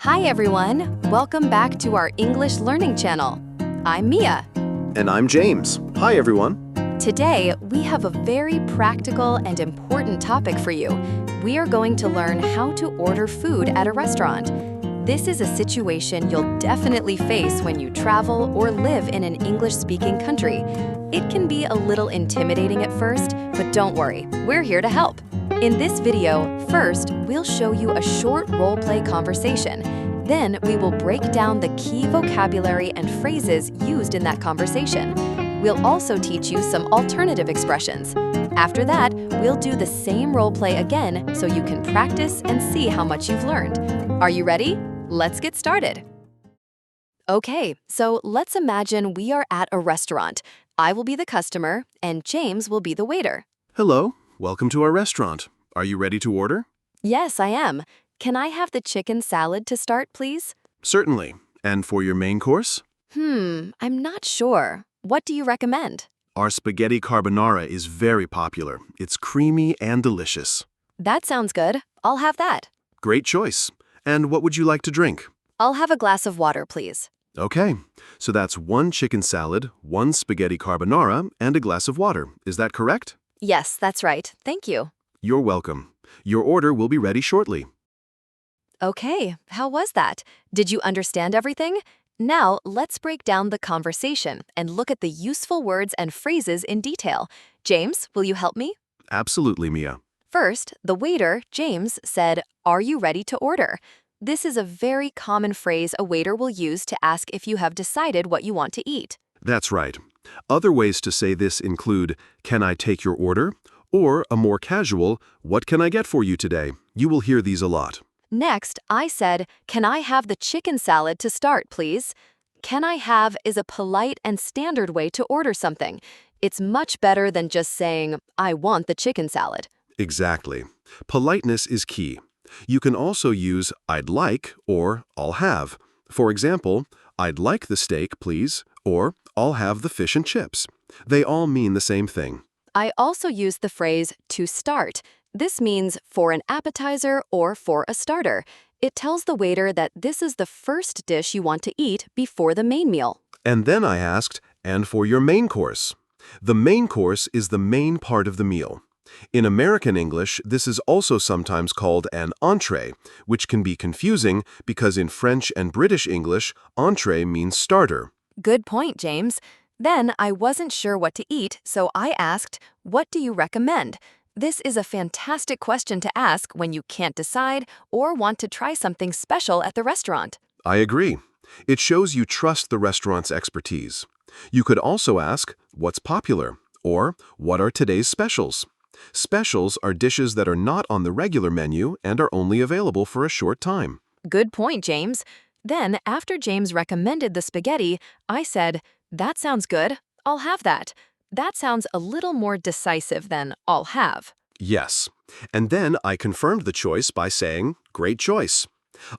Hi everyone! Welcome back to our English learning channel. I'm Mia. And I'm James. Hi, everyone. Today, we have a very practical and important topic for you. We are going to learn how to order food at a restaurant. This is a situation you'll definitely face when you travel or live in an English-speaking country. It can be a little intimidating at first, but don't worry, we're here to help. In this video, first, we'll show you a short role-play conversation. Then, we will break down the key vocabulary and phrases used in that conversation. We'll also teach you some alternative expressions. After that, we'll do the same role-play again so you can practice and see how much you've learned. Are you ready? Let's get started. Okay, so let's imagine we are at a restaurant. I will be the customer, and James will be the waiter. Hello. Welcome to our restaurant. Are you ready to order? Yes, I am. Can I have the chicken salad to start, please? Certainly. And for your main course? I'm not sure. What do you recommend? Our spaghetti carbonara is very popular. It's creamy and delicious. That sounds good. I'll have that. Great choice. And what would you like to drink? I'll have a glass of water, please. Okay. So that's 1 chicken salad, 1 spaghetti carbonara, and a glass of water. Is that correct? Yes, that's right. Thank you. You're welcome. Your order will be ready shortly. Okay, how was that? Did you understand everything? Now, let's break down the conversation and look at the useful words and phrases in detail. James, will you help me? Absolutely, Mia. First, the waiter, James, said, "Are you ready to order?" This is a very common phrase a waiter will use to ask if you have decided what you want to eat. That's right. Other ways to say this include, "Can I take your order?" Or a more casual, "What can I get for you today?" You will hear these a lot. Next, I said, "Can I have the chicken salad to start, please?" Can I have is a polite and standard way to order something. It's much better than just saying, "I want the chicken salad." Exactly. Politeness is key. You can also use "I'd like" or "I'll have." For example, "I'd like the steak, please," or "I'll have the fish and chips." They all mean the same thing. I also used the phrase "to start." This means for an appetizer or for a starter. It tells the waiter that this is the first dish you want to eat before the main meal. And then I asked, "And for your main course?" The main course is the main part of the meal. In American English, this is also sometimes called an entree, which can be confusing because in French and British English, entree means starter. Good point, James. Then I wasn't sure what to eat, so I asked, "What do you recommend?" This is a fantastic question to ask when you can't decide or want to try something special at the restaurant. I agree. It shows you trust the restaurant's expertise. You could also ask, "What's popular?" or "What are today's specials?" Specials are dishes that are not on the regular menu and are only available for a short time. Good point, James. Then, after James recommended the spaghetti, I said, "That sounds good. I'll have that." That sounds a little more decisive than "I'll have." Yes. And then I confirmed the choice by saying, "Great choice."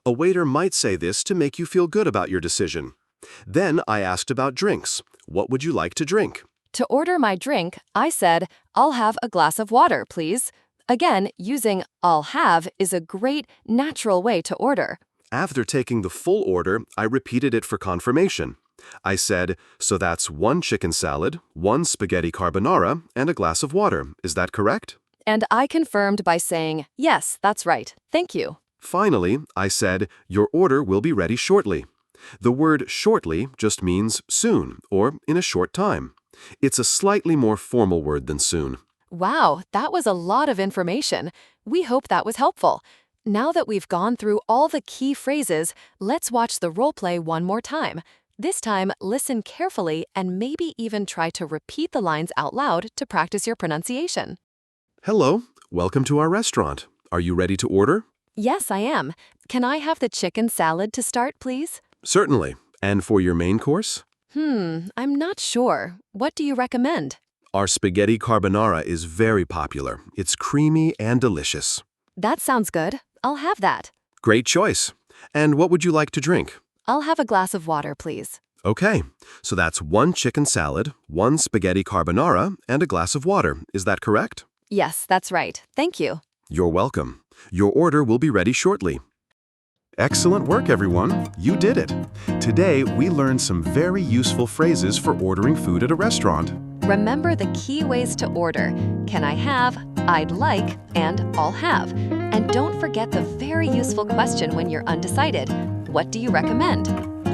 A waiter might say this to make you feel good about your decision. Then I asked about drinks. What would you like to drink? To order my drink, I said, "I'll have a glass of water, please." Again, using "I'll have" is a great, natural way to order. After taking the full order, I repeated it for confirmation. I said, "So that's 1 chicken salad, 1 spaghetti carbonara, and a glass of water. Is that correct?" And I confirmed by saying, "Yes, that's right. Thank you." Finally, I said, "Your order will be ready shortly." The word "shortly" just means soon or in a short time. It's a slightly more formal word than soon. Wow, that was a lot of information. We hope that was helpful. Now that we've gone through all the key phrases, let's watch the role-play one more time. This time, listen carefully and maybe even try to repeat the lines out loud to practice your pronunciation. Hello, welcome to our restaurant. Are you ready to order? Yes, I am. Can I have the chicken salad to start, please? Certainly. And for your main course? I'm not sure. What do you recommend? Our spaghetti carbonara is very popular. It's creamy and delicious. That sounds good. I'll have that. Great choice. And what would you like to drink? I'll have a glass of water, please. Okay, so that's 1 chicken salad, 1 spaghetti carbonara, and a glass of water. Is that correct? Yes, that's right. Thank you. You're welcome. Your order will be ready shortly. Excellent work, everyone. You did it. Today, we learned some very useful phrases for ordering food at a restaurant. Remember the key ways to order: can I have, I'd like, and I'll have. And don't forget the very useful question when you're undecided: what do you recommend?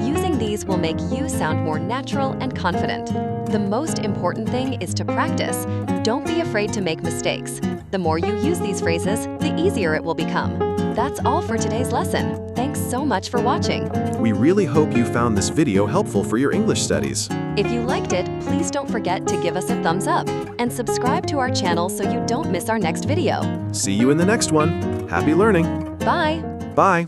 Using these will make you sound more natural and confident. The most important thing is to practice. Don't be afraid to make mistakes. The more you use these phrases, the easier it will become. That's all for today's lesson. Thanks so much for watching. We really hope you found this video helpful for your English studies. If you liked it, please don't forget to give us a thumbs up and subscribe to our channel so you don't miss our next video. See you in the next one. Happy learning. Bye! Bye.